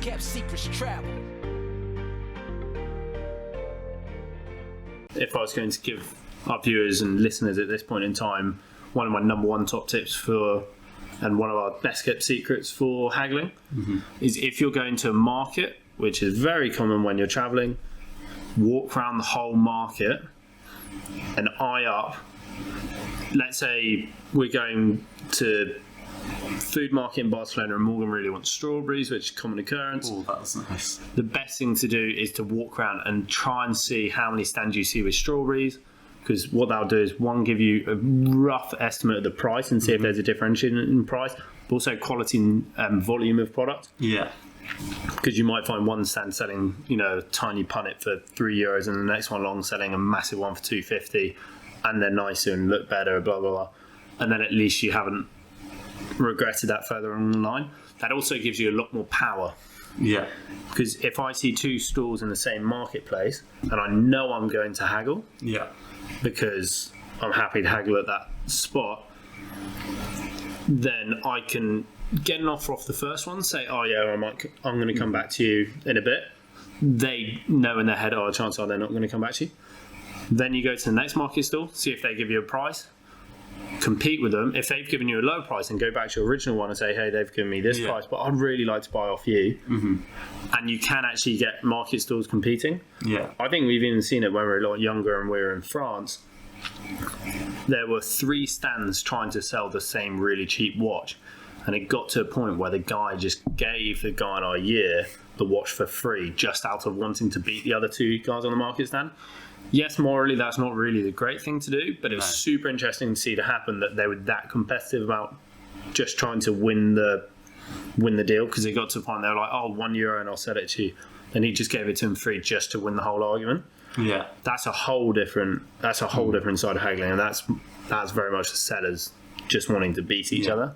BKStravel. If I was going to give our viewers and listeners at this point in time one of my number one top tips for, and one of our best kept secrets for haggling, is if you're going to a market, which is very common when you're traveling, walk around the whole market and eye up. Let's say we're going to food market in Barcelona and Morgan really wants strawberries, which is a common occurrence. Oh, that's nice. The best thing to do is to walk around and try and see how many stands you see with strawberries, because what that'll do is, one, give you a rough estimate of the price and see if there's a differentiation in price, but also quality and volume of product. Yeah. Because you might find one stand selling, a tiny punnet for €3 and the next one long selling a massive one for $2.50, and they're nicer and look better, blah, blah, blah. And then at least you haven't regretted that further on the line. That also gives you a lot more power. Yeah. Because if I see two stalls in the same marketplace and I know I'm going to haggle, Yeah. because I'm happy to haggle at that spot, then I can get an offer off the first one, say, oh yeah, I'm going to come back to you in a bit. They know in their head, oh, chances are they're not going to come back to you. Then you go to the next market stall, see if they give you a price, compete with them. If they've given you a low price, and go back to your original one and say, hey, they've given me this price, but I'd really like to buy off you. And you can actually get market stalls competing. Yeah. I think we've even seen it when we were a lot younger and we were in France. There were 3 stands trying to sell the same really cheap watch, and it got to a point where the guy just gave the guy in our year the watch for free, just out of wanting to beat the other 2 guys on the market stand. Yes, morally that's not really the great thing to do, but it was super interesting to see it happen, that they were that competitive about just trying to win the deal, because it got to the point they were like, oh, €1 and I'll sell it to you. Then he just gave it to him free just to win the whole argument. Yeah. That's a whole different side of haggling, and that's very much the sellers just wanting to beat each other.